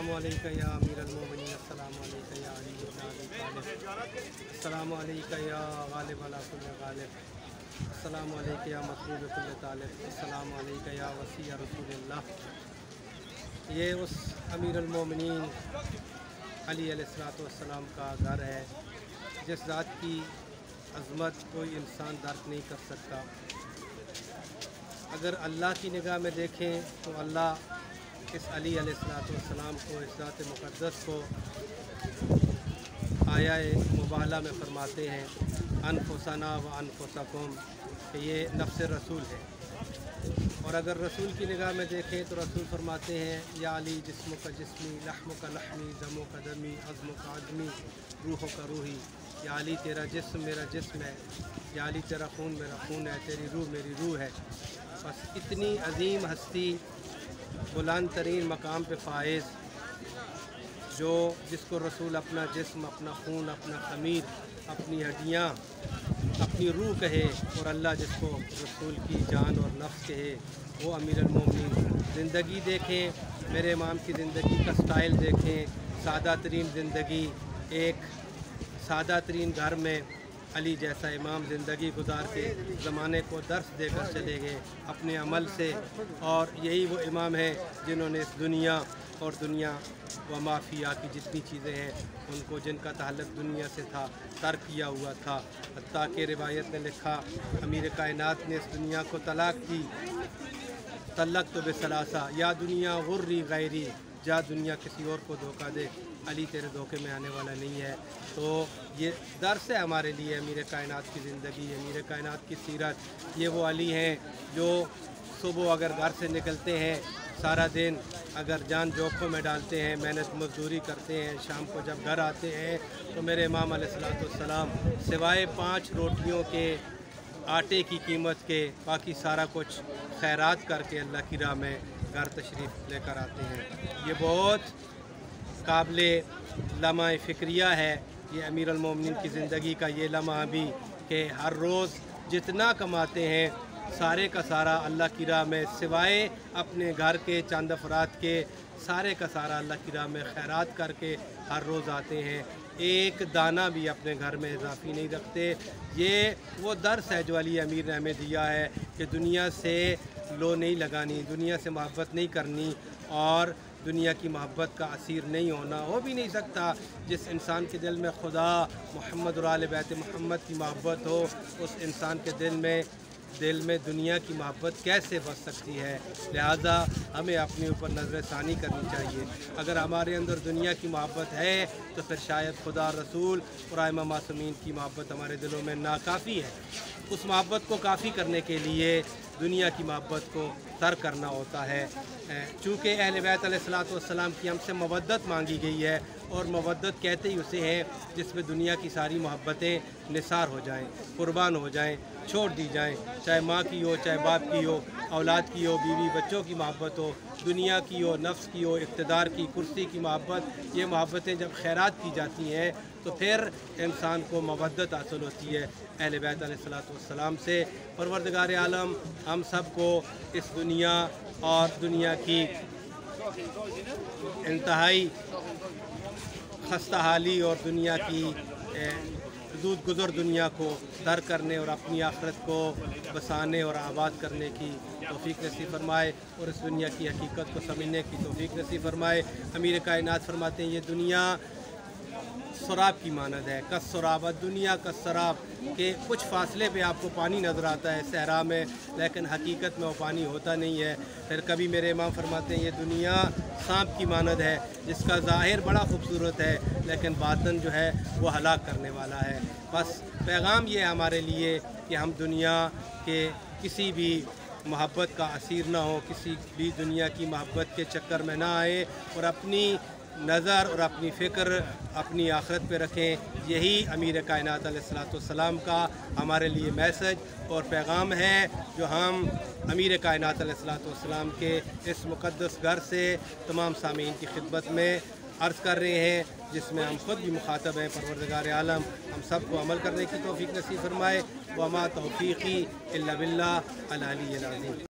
अस्सलामु अलैका या अमीर अल-मोमिनीन, अस्सलामु अलैका या अली इब्न अबी तालिब, अस्सलामु अलैका या गालिब अला कुल्लि गालिब, अस्सलामु अलैका या मतलूब कुल्लि तालिब, अस्सलामु अलैका या वसी रसूलुल्लाह। ये उस अमीर अल-मोमिनीन अली अलैहिस्सलाम का घर है जिस ज़ात की अज़मत कोई इंसान दर्क नहीं कर सकता। अगर अल्लाह की निगाह में देखें तो अल्लाह इस अली अलैहिस्सलाम को, इस ज़ात मुक़द्दस को आया मुबाहला में फ़रमाते हैं अनफुसना व अनफुसकुम, कि ये नफ्स रसूल है। और अगर रसूल की निगाह में देखें तो रसूल फरमाते हैं या अली जिस्मु का जिस्मी, लहमु का लहमी, दमो का दमी, अज़्मु का अज़मी, रूह का रूही। या अली तेरा जिस्म मेरा जिस्म है, या अली तेरा खून मेरा खून है, तेरी रूह मेरी रूह है। बस इतनी अजीम हस्ती, बुलंद तरीन मकाम पे फाइज़, जो जिसको रसूल अपना जिस्म, अपना खून, अपना ख़मीर, अपनी हड्डियाँ, अपनी रूह कहे, और अल्लाह जिसको रसूल की जान और नफ्स कहे, वो अमीर अल-मोमिनीन। ज़िंदगी देखें, मेरे इमाम की ज़िंदगी का स्टाइल देखें, सादा तरीन ज़िंदगी, एक सादा तरीन घर में अली जैसा इमाम ज़िंदगी गुजार के ज़माने को दर्स देकर चले गए अपने अमल से। और यही वो इमाम हैं जिन्होंने इस दुनिया और दुनिया व माफिया की जितनी चीज़ें हैं उनको, जिनका ताल्लुक़ दुनिया से था, तर्क किया हुआ था। हत्ता कि रिवायत ने लिखा अमीर कायनात ने इस दुनिया को तलाक दी, तलक तो बेसलासा, या दुनिया गुर्री गैरी, जा दुनिया किसी और को धोखा दे, अली तेरे धोखे में आने वाला नहीं है। तो ये दर्स है हमारे लिए अमीर कायनात की ज़िंदगी, अमीर कायनात की सीरत। ये वो अली हैं जो सुबह अगर घर से निकलते हैं, सारा दिन अगर जान जोखों में डालते हैं, मेहनत मजदूरी करते हैं, शाम को जब घर आते हैं तो मेरे इमाम अलैहिस्सलाम सिवाय 5 रोटियों के, आटे की कीमत के, बाकी सारा कुछ खैरात करके अल्लाह की राह में घर तशरीफ़ लेकर आते हैं। ये बहुत काबिले लम्हा फ़िक्रिया है ये अमीर अल-मोमिनीन की ज़िंदगी का ये लम्हा भी, कि हर रोज़ जितना कमाते हैं सारे का सारा अल्लाह की राह में, सिवाय अपने घर के चंद अफराद के, सारे का सारा अल्लाह की राह में खैरात करके हर रोज़ आते हैं। एक दाना भी अपने घर में इजाफ़ी नहीं रखते। ये वो दर्स है जो अली अमीर ने हमें दिया है कि दुनिया से लो नहीं लगानी, दुनिया से मोहब्बत नहीं करनी, और दुनिया की मोहब्बत का असीर नहीं होना। हो भी नहीं सकता। जिस इंसान के दिल में खुदा, मोहम्मद और आले बैत मोहम्मद की मोहब्बत हो, उस इंसान के दिल में दुनिया की मोहब्बत कैसे बस सकती है। लिहाजा हमें अपने ऊपर नज़र सानी करनी चाहिए। अगर हमारे अंदर दुनिया की मोहब्बत है तो फिर शायद खुदा, रसूल और आइमा मासूमीन की मोहब्बत हमारे दिलों में नाकाफ़ी है। उस मोहब्बत को काफ़ी करने के लिए दुनिया की मोहब्बत को तर्क करना होता है। चूँकि अहले बैत अलैहिस्सलाम की हमसे मवद्दत मांगी गई है, और मवद्दत कहते ही उसे हैं जिसमें दुनिया की सारी मोहब्बतें निसार हो जाएं, कुर्बान हो जाएं, छोड़ दी जाएं, चाहे माँ की हो, चाहे बाप की हो, औलाद की हो, बीवी बच्चों की मोहब्बत हो, दुनिया की हो, नफ्स की हो, इक़्तिदार की, कुर्सी की मोहब्बत। ये मोहब्बतें जब खैरात की जाती हैं तो फिर इंसान को मवद्दत हासिल होती है अहले बैत अलैहिस्सलाम से। परवरदिगार आलम हम सब को इस दुनिया और दुनिया की इंतहाई खस्ता हाली और दुनिया की दूध गुज़र दुनिया को दर करने और अपनी आखिरत को बसाने और आबाद करने की तौफीक नसीब फरमाए, और इस दुनिया की हकीकत को समझने की तौफीक नसीब फरमाए। अमीर कायनात फरमाते हैं ये दुनिया शराब की मानद है, कस शराब, दुनिया का शराब, के कुछ फासले पे आपको पानी नज़र आता है सहरा में, लेकिन हकीकत में वो पानी होता नहीं है। फिर कभी मेरे इमाम फरमाते हैं ये दुनिया सांप की मानद है, जिसका ज़ाहिर बड़ा खूबसूरत है लेकिन बातन जो है वो हलाक करने वाला है। बस पैगाम ये हमारे लिए कि हम दुनिया के किसी भी मोहब्बत का असीर ना हो, किसी भी दुनिया की मोहब्बत के चक्कर में ना आए, और अपनी नज़र और अपनी फ़िक्र अपनी आखिरत पे रखें। यही अमीर कायनात अलैहिस्सलाम का हमारे लिए मैसेज और पैगाम है, जो हम अमीर कायनात अलैहिस्सलाम के इस मुक़द्दस घर से तमाम सामीन की खिदमत में अर्ज़ कर रहे हैं, जिसमें हम ख़ुद भी मुखातब हैं। परवरदिगार आलम हम सब को अमल करने की तौफ़ीक नसीब फरमाए। वमा तौफ़ीक़ी इल्ला बिल्लाह अल अली अल अज़ीम।